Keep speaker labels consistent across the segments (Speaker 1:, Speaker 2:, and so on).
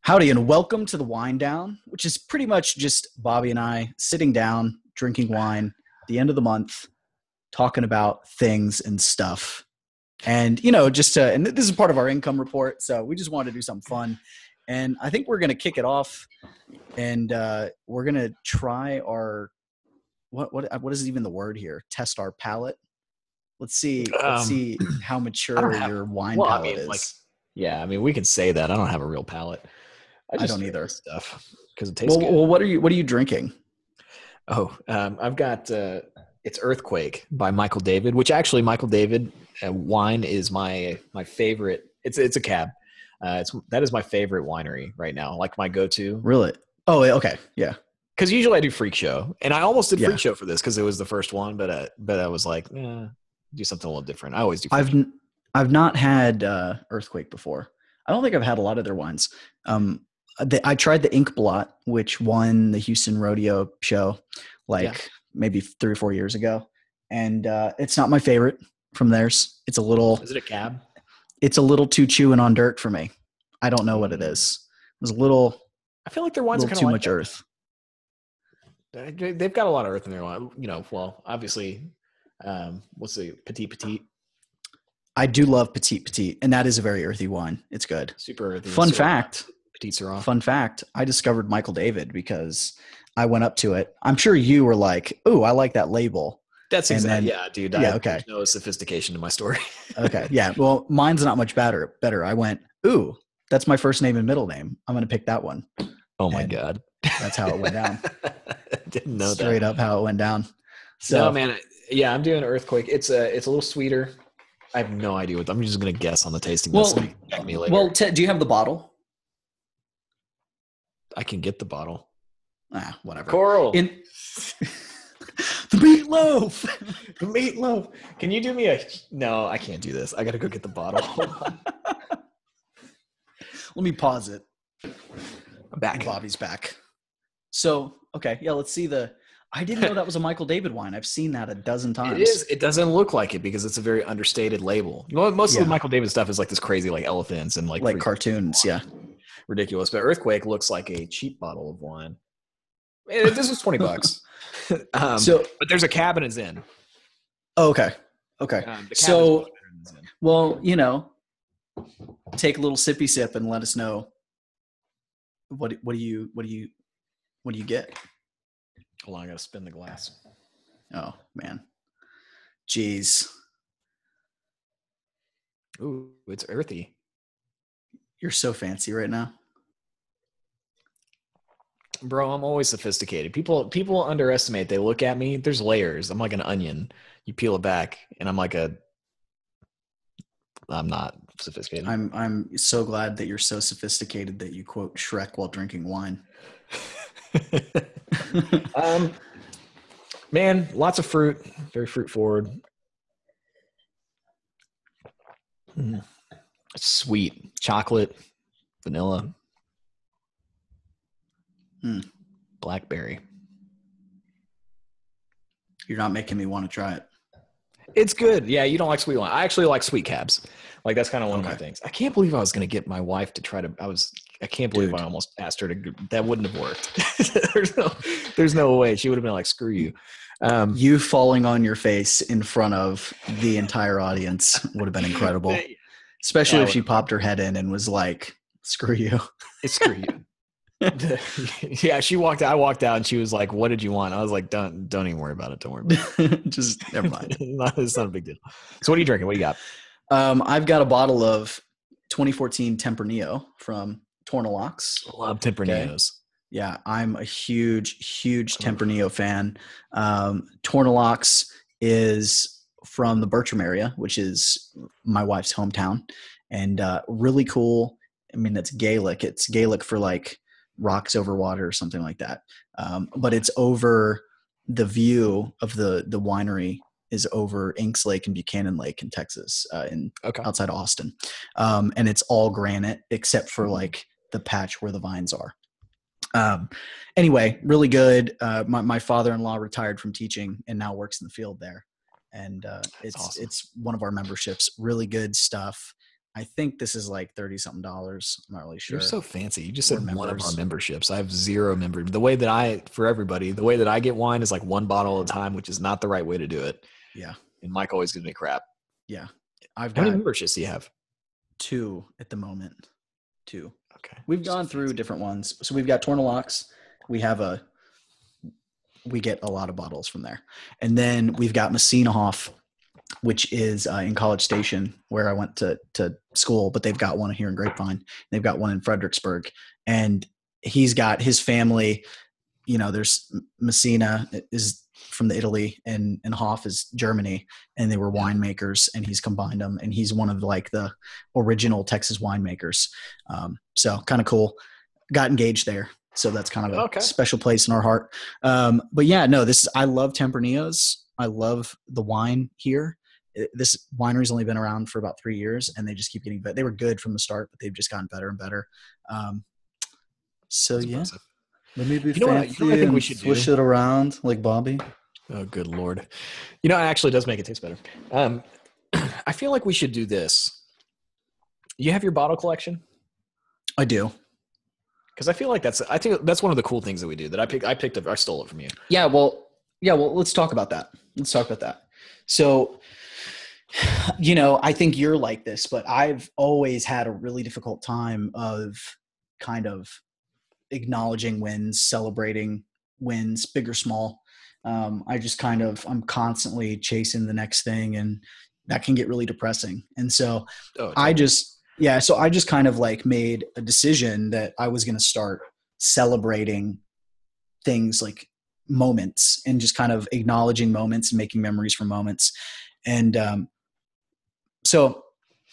Speaker 1: Howdy, and welcome to the Wine Down, which is pretty much just Bobby and I sitting down, drinking wine at the end of the month, talking about things and stuff. And, and this is part of our income report, so we just wanted to do something fun. And I think we're going to kick it off, and we're going to try our, what is even the word here? Test our palate. Let's see how mature your wine palate is.
Speaker 2: We can say that. I don't have a real palate.
Speaker 1: I don't either.
Speaker 2: Stuff because it tastes good.
Speaker 1: Well, what are you drinking?
Speaker 2: I've got it's Earthquake by Michael David, which actually Michael David wine is my favorite. It's a cab. That is my favorite winery right now. Like my go-to.
Speaker 1: Really? Oh, okay, yeah.
Speaker 2: Because usually I do Freak Show, and I almost did Freak Show for this because it was the first one, but I was like, do something a little different. I always do.
Speaker 1: I've not had Earthquake before. I don't think I've had a lot of their wines. I tried the Ink Blot, which won the Houston Rodeo show maybe 3 or 4 years ago. And it's not my favorite from theirs. It's a little –
Speaker 2: Is it a cab?
Speaker 1: It's a little too chewing on dirt for me. I don't know what it is. It was a little –
Speaker 2: I feel like their wines are kind of
Speaker 1: too much earth.
Speaker 2: They've got a lot of earth in their wine. Obviously, what's the Petite?
Speaker 1: I do love Petite, and that is a very earthy wine. It's good.
Speaker 2: Super earthy.
Speaker 1: Fun fact, I discovered Michael David because I went up to it. I'm sure you were like, "Ooh, I like that label."
Speaker 2: That's exactly. Yeah, dude.
Speaker 1: Okay.
Speaker 2: There's no sophistication to my story.
Speaker 1: Okay. Yeah. Well, mine's not much better. I went, "Ooh, that's my first name and middle name. I'm going to pick that one."
Speaker 2: Oh my God.
Speaker 1: That's how it went down.
Speaker 2: Didn't know
Speaker 1: Straight
Speaker 2: that.
Speaker 1: up how it went down. So,
Speaker 2: no, man. Yeah, I'm doing Earthquake. It's a little sweeter. I have no idea what. I'm just gonna guess on the tasting list. Check me later.
Speaker 1: Well, do you have the bottle?
Speaker 2: I can get the bottle.
Speaker 1: Whatever.
Speaker 2: Coral.
Speaker 1: The meatloaf.
Speaker 2: The meatloaf. Can you do me a? No, I can't do this. I gotta go get the bottle. Hold on.
Speaker 1: Let me pause it.
Speaker 2: I'm back.
Speaker 1: Bobby's back. So okay, yeah. Let's see I didn't know that was a Michael David wine. I've seen that a dozen times.
Speaker 2: It is. It doesn't look like it because it's a very understated label. Most of the Michael David stuff is like this crazy, like elephants and like
Speaker 1: cartoons. Yeah,
Speaker 2: ridiculous. But Earthquake looks like a cheap bottle of wine. This was $20. But there's a cabinet in.
Speaker 1: Oh, okay. So, take a little sippy sip and let us know. What do you get?
Speaker 2: Hold on, I gotta spin the glass.
Speaker 1: Oh man, jeez.
Speaker 2: Ooh, it's earthy.
Speaker 1: You're so fancy right now,
Speaker 2: bro. I'm always sophisticated. People underestimate. They look at me. There's layers. I'm like an onion. You peel it back, and I'm not sophisticated.
Speaker 1: I'm so glad that you're so sophisticated that you quote Shrek while drinking wine.
Speaker 2: Man, lots of fruit, very fruit forward. Sweet chocolate, vanilla, blackberry.
Speaker 1: You're not making me want to try it.
Speaker 2: It's good. Yeah, you don't like sweet wine. I actually like sweet cabs. Like that's kind of one of my things. I can't believe I was going to get my wife to try to. I can't believe I almost asked her to. That wouldn't have worked. there's no way. She would have been like, "Screw you."
Speaker 1: You falling on your face in front of the entire audience would have been incredible, especially if she popped her head in and was like, "Screw you."
Speaker 2: Screw you. Yeah, she walked out. I walked out and she was like, "What did you want?" I was like, Don't even worry about it. Don't worry about it.
Speaker 1: Just never mind.
Speaker 2: It's not a big deal. So what are you drinking? What do you got?
Speaker 1: I've got a bottle of 2014 Tempranillo from Tornalox.
Speaker 2: Love Tempranillos.
Speaker 1: Okay. Yeah, I'm a huge Tempranillo fan. Tornalox is from the Bertram area, which is my wife's hometown, and really cool. I mean, that's Gaelic. It's Gaelic for like rocks over water or something like that. But it's over the view of the winery is over Inks Lake and Buchanan Lake in Texas, outside Austin. And it's all granite except for like the patch where the vines are. Anyway, really good. My father-in-law retired from teaching and now works in the field there. And it's
Speaker 2: awesome.
Speaker 1: It's one of our memberships. Really good stuff. I think this is like $30 something. I'm not really sure.
Speaker 2: You're so fancy. You just
Speaker 1: We're
Speaker 2: said one of our
Speaker 1: members.
Speaker 2: memberships. I have 0 member. The way that for everybody, the way that I get wine is like 1 bottle at a time, which is not the right way to do it.
Speaker 1: Yeah.
Speaker 2: And Mike always gives me crap.
Speaker 1: Yeah.
Speaker 2: How many memberships do you have?
Speaker 1: 2 at the moment. 2.
Speaker 2: Okay.
Speaker 1: We've gone through different ones. So we've got Tornalocks. We get a lot of bottles from there. And then we've got Messinahoff, which is in College Station, where I went to school, but they've got one here in Grapevine. They've got one in Fredericksburg. And he's got his family, there's Messina is from the Italy and Hoff is Germany, and they were winemakers, and he's combined them, and he's one of like the original Texas winemakers. So kind of cool. Got engaged there. So that's kind of a special place in our heart. But yeah, no, I love Tempranillos. I love the wine here. This winery's only been around for about 3 years, and they just keep getting better. They were good from the start, but they've just gotten better and better. So yeah, let me be fancy
Speaker 2: I think we should
Speaker 1: swish it around like Bobby.
Speaker 2: Oh, good Lord. It actually does make it taste better. I feel like we should do this. You have your bottle collection?
Speaker 1: I do.
Speaker 2: Because I think that's one of the cool things that we do that I picked up. I stole it from you.
Speaker 1: Yeah. Well, let's talk about that. So, I think you're like this, but I've always had a really difficult time of kind of acknowledging wins, celebrating wins, big or small. I'm constantly chasing the next thing, and that can get really depressing. And so I just kind of like made a decision that I was going to start celebrating things like moments and just kind of acknowledging moments and making memories from moments. And so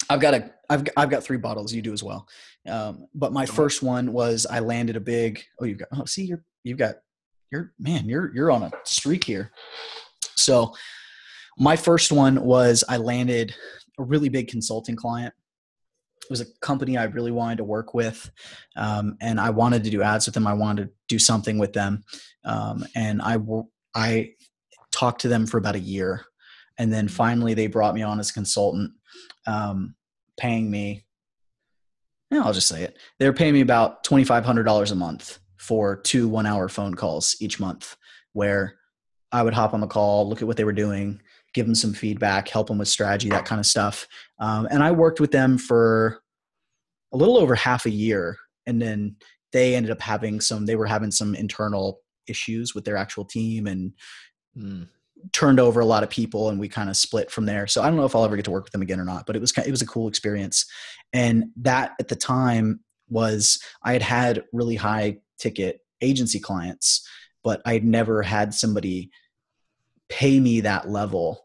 Speaker 1: I've got 3 bottles. You do as well. But my first one was I landed a big. Oh, you're on a streak here. So my first one was I landed a really big consulting client. It was a company I really wanted to work with, and I wanted to do ads with them. I wanted to do something with them, and I talked to them for about a year, and then finally they brought me on as a consultant, paying me. I'll just say it. They were paying me about $2,500 a month for 2 1-hour phone calls each month, where I would hop on the call, look at what they were doing, give them some feedback, help them with strategy, that kind of stuff. And I worked with them for a little over half a year. And then they ended up having some internal issues with their actual team and turned over a lot of people, and we kind of split from there. So I don't know if I'll ever get to work with them again or not, but it was a cool experience. And that at the time was, I had really high ticket agency clients, but I'd never had somebody pay me that level,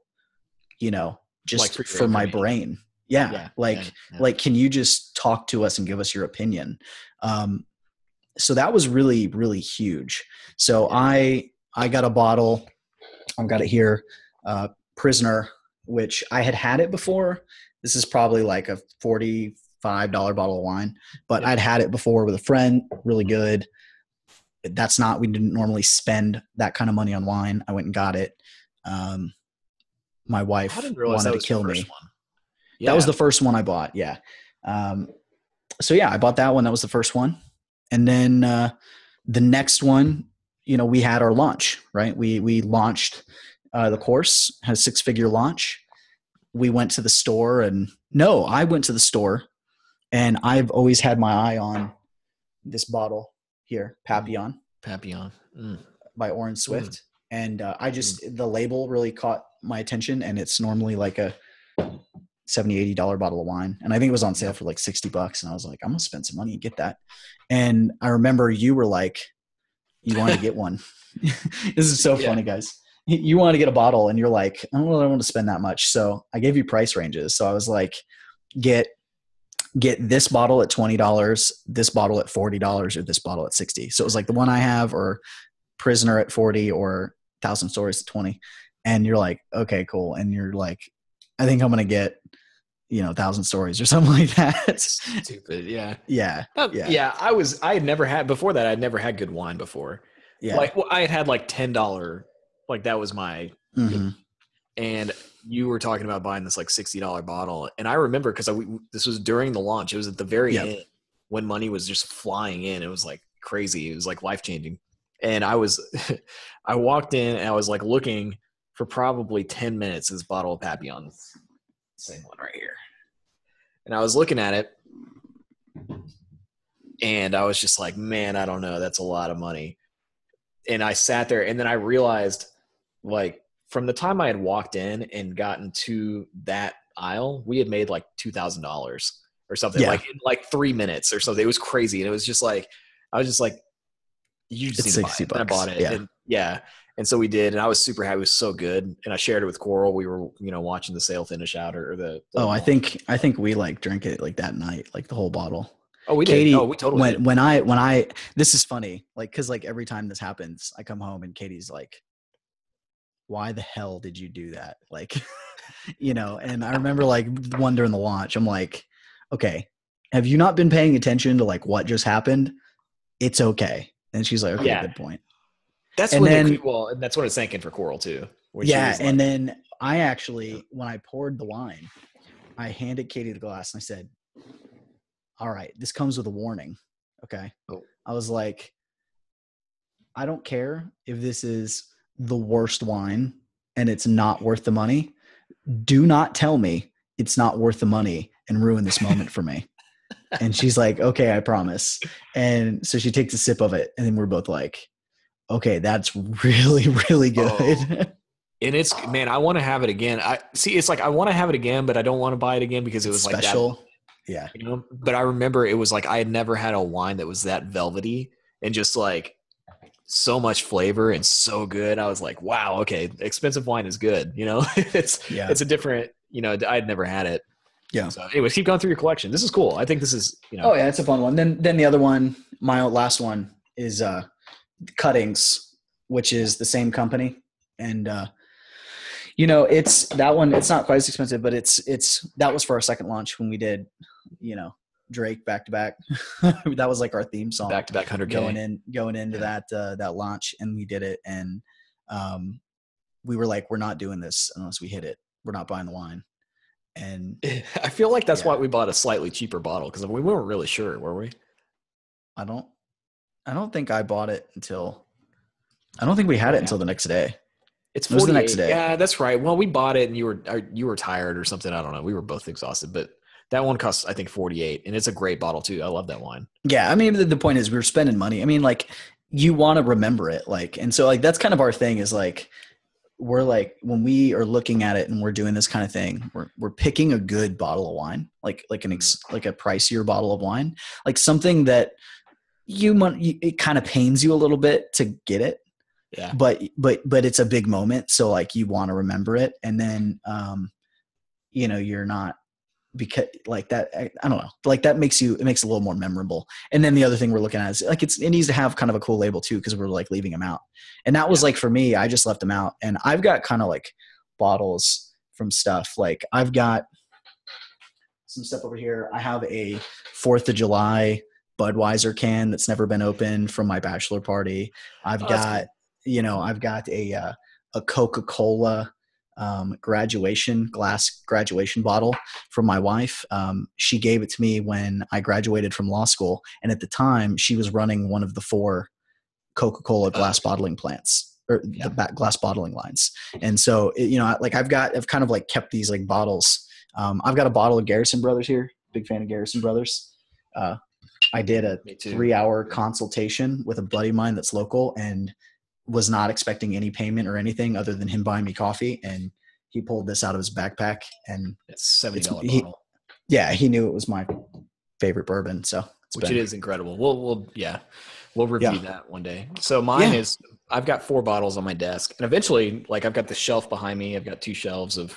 Speaker 1: just like for my brain. Yeah. Like, can you just talk to us and give us your opinion? So that was really, really huge. So I got a bottle. I've got it here. Prisoner, which I had it before. This is probably like a $45 bottle of wine, but I'd had it before with a friend. Really good. We didn't normally spend that kind of money on wine. I went and got it. My wife wanted to kill me. Yeah. That was the first one I bought. Yeah. So yeah, I bought that one. That was the first one. And then the next one, we had our launch, right? We launched the course, had a 6-figure launch. We went to the store I went to the store, and I've always had my eye on this bottle here, Papillon. By Orange Swift. And the label really caught my attention, and it's normally like a $70, $80 bottle of wine. And I think it was on sale for like $60. And I was like, I'm going to spend some money and get that. And I remember you were like, you wanted to get one. This is so funny, guys. You wanted to get a bottle, and you're like, I don't really want to spend that much. So I gave you price ranges. So I was like, get this bottle at $20, this bottle at $40, or this bottle at $60. So it was like the one I have, or Prisoner at $40, or 1,000 Stories at $20. And you're like, okay, cool. And you're like, I think I'm going to get, 1,000 Stories or something like that.
Speaker 2: Stupid. Yeah.
Speaker 1: Yeah.
Speaker 2: I had never had, before that, I'd never had good wine before. Yeah. I had like $10, like that was my, and you were talking about buying this like $60 bottle. And I remember because this was during the launch. It was at the very end when money was just flying in. It was like crazy. It was like life-changing. And I walked in and I was like looking for probably 10 minutes, this bottle of Papillon. Same one right here. And I was looking at it and I was just like, man, I don't know. That's a lot of money. And I sat there and then I realized, like, from the time I had walked in and gotten to that aisle, we had made like $2,000 or something, like in like 3 minutes or something. It was crazy. And it was just like, I was just like, you just need to buy it. And I bought it. And and so we did. And I was super happy. It was so good. And I shared it with Coral. We were, watching the sale finish out or the
Speaker 1: I think we like drank it like that night, like the whole bottle.
Speaker 2: Oh, we
Speaker 1: Katie,
Speaker 2: did. Oh, we totally did.
Speaker 1: When I this is funny, like, cause like every time this happens, I come home and Katie's like, why the hell did you do that? Like, and I remember like one during the launch, I'm like, okay, have you not been paying attention to like what just happened? It's okay. And she's like, okay, good point.
Speaker 2: That's and when that's when it sank in for Coral too.
Speaker 1: And then I actually, when I poured the wine, I handed Katie the glass and I said, all right, this comes with a warning. Okay. Oh. I was like, I don't care if this is the worst wine and it's not worth the money. Do not tell me it's not worth the money and ruin this moment for me. And she's like, okay, I promise. And so she takes a sip of it and then we're both like, okay, that's really, really good. Oh.
Speaker 2: And it's, man, I want to have it again. It's like, I want to have it again, but I don't want to buy it again because it was
Speaker 1: special.
Speaker 2: Like that.
Speaker 1: Yeah.
Speaker 2: But I remember it was like, I had never had a wine that was that velvety and just like so much flavor and so good. I was like, wow, okay, expensive wine is good. It's a different, I had never had it.
Speaker 1: Yeah.
Speaker 2: So anyways, keep going through your collection. This is cool. I think this is,
Speaker 1: Oh yeah, it's a fun one. Then the other one, my last one is Cuttings, which is the same company. And it's that one, it's not quite as expensive, but that was for our second launch when we did, Drake back to back. That was like our theme song.
Speaker 2: Back to back 100K.
Speaker 1: Going into that launch, and we did it, and we were like, we're not doing this unless we hit it. We're not buying the wine. And
Speaker 2: I feel like that's why we bought a slightly cheaper bottle, because we weren't really sure, were we?
Speaker 1: I don't think I bought it until. I don't think we had it until the next day.
Speaker 2: It was the next day. Yeah, that's right. Well, we bought it and you were tired or something. I don't know. We were both exhausted, but that one costs, I think, $48, and it's a great bottle too. I love that wine.
Speaker 1: Yeah, I mean, the point is we were spending money. I mean, like, you want to remember it, like, and so like that's kind of our thing is like, we're like, when we are looking at it and we're doing this kind of thing, we're picking a good bottle of wine, like a pricier bottle of wine, like something that it kind of pains you a little bit to get it.
Speaker 2: Yeah.
Speaker 1: But it's a big moment. So like you want to remember it. And then, you're not, because like that, I don't know, like that makes it a little more memorable. And then the other thing we're looking at is like, it needs to have kind of a cool label too, because we're like leaving them out. And that was like, for me, I just left them out. And I've got kind of like bottles from stuff. Like I've got some stuff over here. I have a 4th of July Budweiser can that's never been opened from my bachelor party. I've got a Coca-Cola glass graduation bottle from my wife. She gave it to me when I graduated from law school. And at the time she was running one of the 4 Coca-Cola glass bottling plants or the glass bottling lines. And so, I've kind of like kept these like bottles. I've got a bottle of Garrison Brothers here. Big fan of Garrison Brothers. I did a 3-hour consultation with a buddy of mine that's local and was not expecting any payment or anything other than him buying me coffee. And he pulled this out of his backpack, and
Speaker 2: it's $70 bottle.
Speaker 1: He knew it was my favorite bourbon. So
Speaker 2: it is incredible. We'll review that one day. So mine is, I've got 4 bottles on my desk, and eventually, like, I've got the shelf behind me. I've got 2 shelves of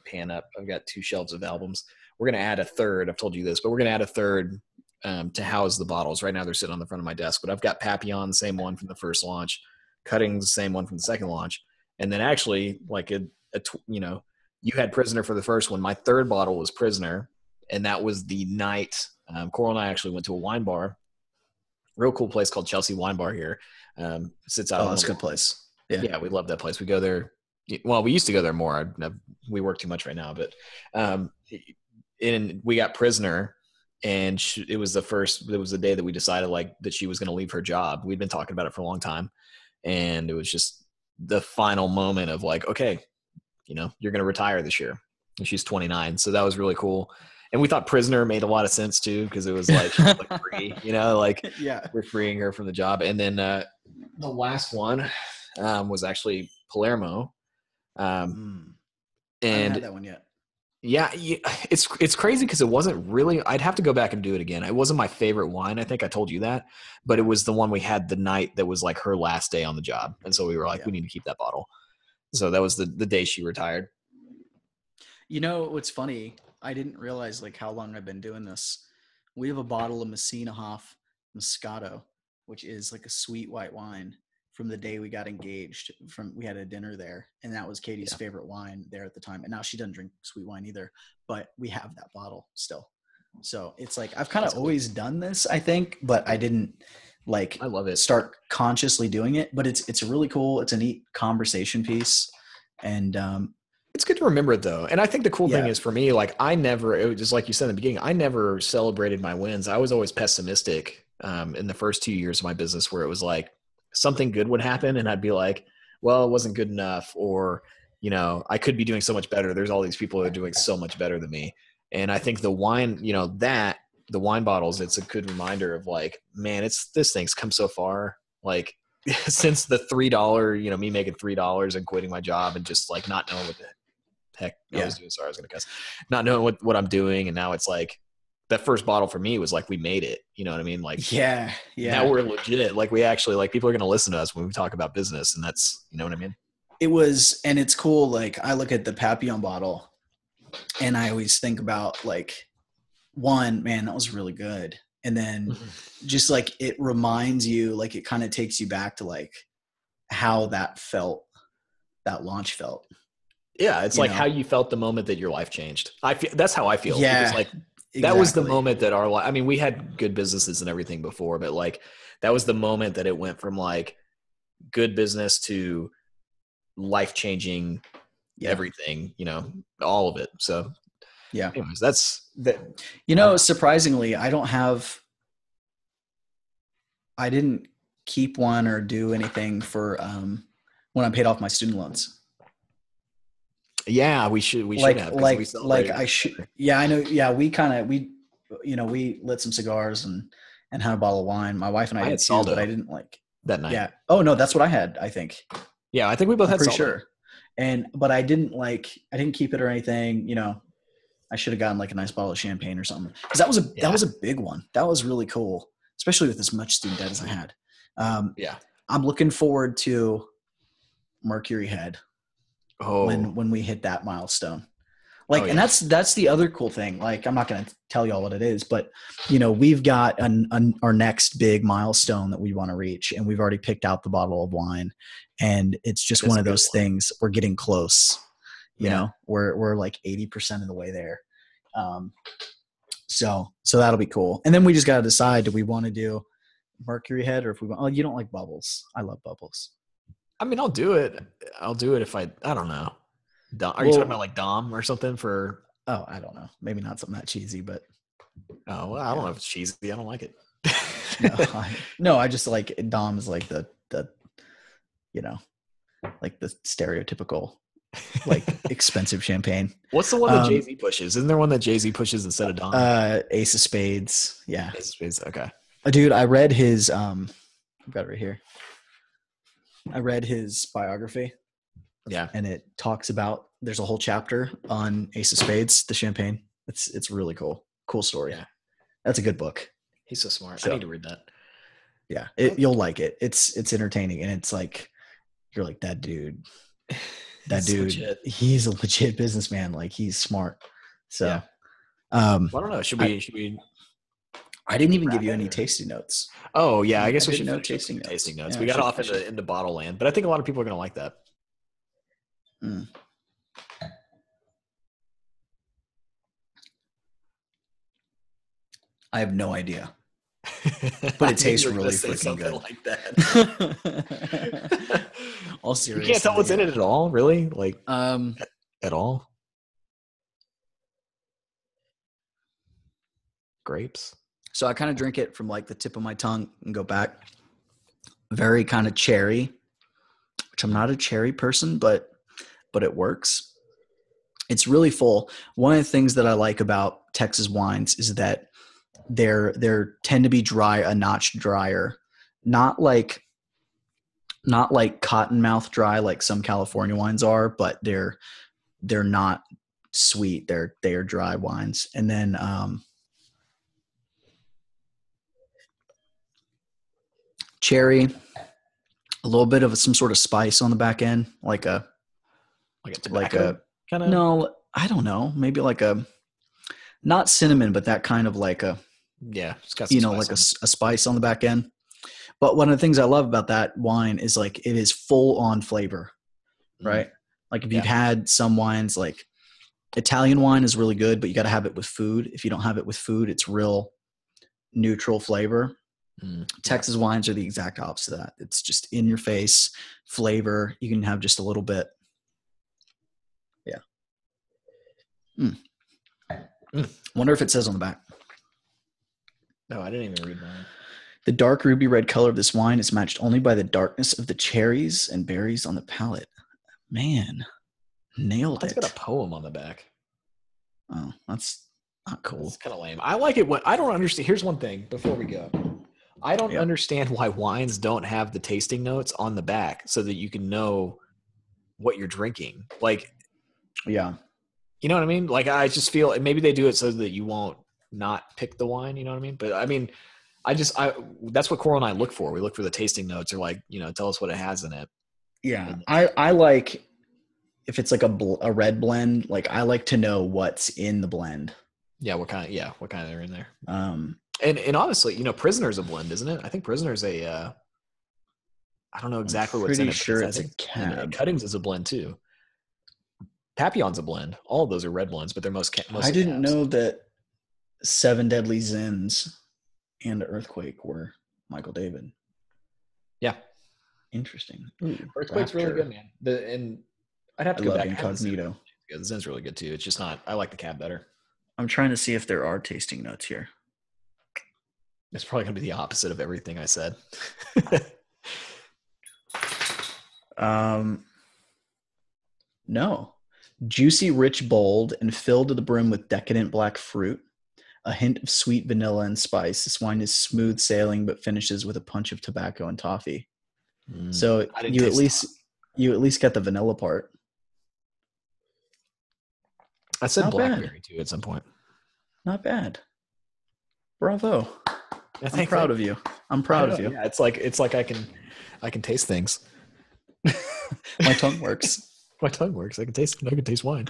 Speaker 2: pan up. I've got 2 shelves of albums. We're going to add a third. I've told you this, but we're going to add a third to house the bottles. Right now they're sitting on the front of my desk, but I've got Papillon, the same one from the first launch, Cuttings, the same one from the second launch. And then actually, like, you had Prisoner for the first one. My third bottle was Prisoner, and that was the night Coral and I actually went to a wine bar, real cool place called Chelsea Wine Bar here. Sits out.
Speaker 1: Oh, that's a good place.
Speaker 2: Yeah, we love that place. We go there, well, we used to go there more. We work too much right now, but and we got Prisoner, and it was the day that we decided like that she was going to leave her job. We'd been talking about it for a long time, and it was just the final moment of like, okay, you're going to retire this year. And she's 29. So that was really cool. And we thought Prisoner made a lot of sense too, because it was like, she was like free, like
Speaker 1: yeah,
Speaker 2: we're freeing her from the job. And then the last one was actually Palermo.
Speaker 1: I haven't
Speaker 2: And
Speaker 1: had that one yet.
Speaker 2: yeah, it's crazy because it wasn't really, I'd have to go back and do it again. It wasn't my favorite wine. I think I told you that, but it was the one we had the night that was like her last day on the job. And so we were like, we need to keep that bottle. So that was the day she retired.
Speaker 1: What's funny? I didn't realize like how long I've been doing this. We have a bottle of Messina Hoff Moscato, which is like a sweet white wine from the day we got engaged. We had a dinner there, and that was Katie's favorite wine there at the time. And now she doesn't drink sweet wine either, but we have that bottle still. So it's like I've kind of always done this, I think, but I didn't I
Speaker 2: love it.
Speaker 1: Start consciously doing it. But it's really cool. It's a neat conversation piece, and
Speaker 2: it's good to remember it though. And I think the cool thing is for me, like it was just like you said in the beginning, I never celebrated my wins. I was always pessimistic in the first 2 years of my business, where it was like something good would happen and I'd be like, well, it wasn't good enough, or, I could be doing so much better. There's all these people that are doing so much better than me. And I think the wine, the wine bottles, it's a good reminder of like, man, this thing's come so far. Like since the $3, me making $3 and quitting my job and just like not knowing what the heck I was doing. Sorry, I was going to cuss. Not knowing what I'm doing. And now it's like that first bottle for me was like, we made it. You know what I mean? Like,
Speaker 1: yeah.
Speaker 2: Now we're legit. Like we actually, like people are going to listen to us when we talk about business, and that's, you know what I mean?
Speaker 1: It was, and it's cool. Like I look at the Papillon bottle and I always think about like, one, man, that was really good. And then just like, it reminds you, like it kind of takes you back to like how that launch felt.
Speaker 2: Yeah. It's like how you felt the moment that your life changed. That's how I feel.
Speaker 1: Yeah.
Speaker 2: Because like that was the moment that our life, I mean, we had good businesses and everything before, but like that was the moment that it went from like good business to life-changing everything, all of it. So
Speaker 1: yeah.
Speaker 2: Anyways, that's that.
Speaker 1: Surprisingly, I didn't keep one or do anything for when I paid off my student loans.
Speaker 2: Yeah, we should have.
Speaker 1: I should. Yeah, I know. Yeah, we lit some cigars and had a bottle of wine. My wife and I did too, but I didn't like
Speaker 2: that night.
Speaker 1: Yeah. Oh no, that's what I had, I think.
Speaker 2: Yeah, I think we both had
Speaker 1: pretty sure. But I didn't keep it or anything, I should have gotten like a nice bottle of champagne or something. Cause that was a big one. That was really cool, especially with as much student debt as I had. I'm looking forward to Mercury Head when we hit that milestone. And that's the other cool thing. Like, I'm not going to tell y'all what it is, but we've got our next big milestone that we want to reach, and we've already picked out the bottle of wine, and it's just one of those things. We're getting close. You know, we're like 80% of the way there. So that'll be cool. And then we just got to decide, do we want to do Mercury Head, or if we want, you don't like bubbles. I love bubbles.
Speaker 2: I mean, I'll do it. If I don't know. Are you talking about like Dom or something for?
Speaker 1: Oh, I don't know. Maybe not something that cheesy, but.
Speaker 2: Oh, well, I don't know if it's cheesy. I don't like it.
Speaker 1: I just like Dom is like the like the stereotypical like expensive champagne.
Speaker 2: What's the one that Jay-Z pushes? Isn't there one that Jay-Z pushes instead of Dom?
Speaker 1: Ace of Spades. Yeah.
Speaker 2: Ace of Spades. Okay.
Speaker 1: Dude, I read his I've got it right here. I read his biography.
Speaker 2: Yeah.
Speaker 1: And it talks about, there's a whole chapter on Ace of Spades, the champagne. It's really cool. Cool story.
Speaker 2: Yeah.
Speaker 1: That's a good book.
Speaker 2: He's so smart. I need to read that.
Speaker 1: Yeah. You'll like it. It's entertaining, and it's like, you're like, that dude, legit. He's a legit businessman. Like, he's smart. So,
Speaker 2: yeah. I don't know. Should we?
Speaker 1: I didn't even give you any tasting notes.
Speaker 2: Oh yeah, I guess we should
Speaker 1: know
Speaker 2: tasting notes.
Speaker 1: Yeah,
Speaker 2: we got off into bottle land, but I think a lot of people are going to like that.
Speaker 1: I have no idea. But it tastes
Speaker 2: You were gonna
Speaker 1: really
Speaker 2: say
Speaker 1: freaking
Speaker 2: something
Speaker 1: good.
Speaker 2: like that.
Speaker 1: All
Speaker 2: You can't tell
Speaker 1: seriousness.
Speaker 2: what's in it at all, really? Like
Speaker 1: Um,
Speaker 2: at all? Grapes.
Speaker 1: so I kind of drink it from like the tip of my tongue and go back. Very kind of cherry, which I'm not a cherry person, but it works. It's really full. One of the things that I like about Texas wines is that they're tend to be dry, a notch drier, not like cottonmouth dry like some California wines are, but they're not sweet. They are dry wines. And then cherry, a little bit of some sort of spice on the back end, like a
Speaker 2: tobacco kind of.
Speaker 1: no, I don't know, maybe like a not cinnamon, but that kind of like a
Speaker 2: Yeah, it's got some
Speaker 1: like a
Speaker 2: spice
Speaker 1: spice on the back end. But one of the things I love about that wine is like it is full on flavor, right? Like if you've had some wines, like Italian wine is really good, but you got to have it with food. If you don't have it with food, it's real neutral flavor. Texas wines are the exact opposite of that. It's just in your face flavor. You can have just a little bit. Yeah. Wonder if it says on the back.
Speaker 2: No, I didn't even read mine.
Speaker 1: The dark ruby red color of this wine is matched only by the darkness of the cherries and berries on the palate. Man, nailed it.
Speaker 2: It's got a poem on the back.
Speaker 1: Oh, that's not cool.
Speaker 2: It's kind of lame. I like it when I don't understand. Here's one thing before we go. I don't understand why wines don't have the tasting notes on the back so that you can know what you're drinking. Like,
Speaker 1: yeah.
Speaker 2: You know what I mean? Like, I just feel maybe they do it so that you won't not pick the wine. You know what I mean? But I mean, that's what Coral and I look for. We look for the tasting notes, or like, tell us what it has in it.
Speaker 1: Yeah. I like, if it's like a red blend, like I like to know what's in the blend.
Speaker 2: Yeah. What kind are in there? And honestly, Prisoner's a blend, isn't it? I think Prisoner's I don't know exactly what's in it.
Speaker 1: Sure it's a cab.
Speaker 2: Cuttings is a blend too. Papillon's a blend. All of those are red blends, but they're most
Speaker 1: I didn't
Speaker 2: cabs.
Speaker 1: know that Seven Deadly Zins and Earthquake were Michael David.
Speaker 2: Yeah.
Speaker 1: Interesting.
Speaker 2: Ooh, Earthquake's really good, man. And I'd have to go back.
Speaker 1: Incognito.
Speaker 2: The Zin's really good too. It's just not. I like the cab better.
Speaker 1: I'm trying to see if there are tasting notes here.
Speaker 2: It's probably going to be the opposite of everything I said.
Speaker 1: No. Juicy, rich, bold, and filled to the brim with decadent black fruit. A hint of sweet vanilla and spice. This wine is smooth sailing, but finishes with a punch of tobacco and toffee. So you at least get the vanilla part.
Speaker 2: I said not blackberry bad. Too at some point.
Speaker 1: Not bad. Bravo. I'm proud of you. I'm proud of you.
Speaker 2: Yeah, it's like I can taste things.
Speaker 1: My tongue works.
Speaker 2: My tongue works. I can taste wine.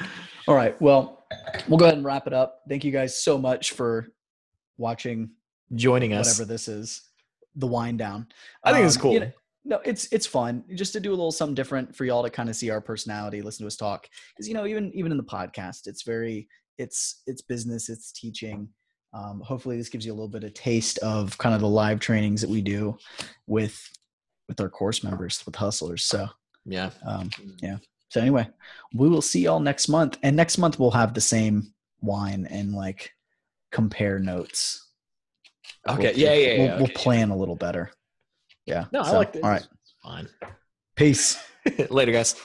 Speaker 1: All right. Well, we'll go ahead and wrap it up. Thank you guys so much for watching,
Speaker 2: joining us.
Speaker 1: Whatever this is, the Wine Down.
Speaker 2: I think it's cool.
Speaker 1: No, it's fun just to do a little something different for y'all to kind of see our personality, listen to us talk. Because even in the podcast, it's business, it's teaching. Hopefully, this gives you a little bit of taste of kind of the live trainings that we do with our course members, with hustlers. So
Speaker 2: yeah.
Speaker 1: So anyway, we will see y'all next month. And next month we'll have the same wine and like compare notes.
Speaker 2: Okay.
Speaker 1: We'll plan a little better. Yeah.
Speaker 2: No, I like this.
Speaker 1: All right.
Speaker 2: Fine.
Speaker 1: Peace.
Speaker 2: Later, guys.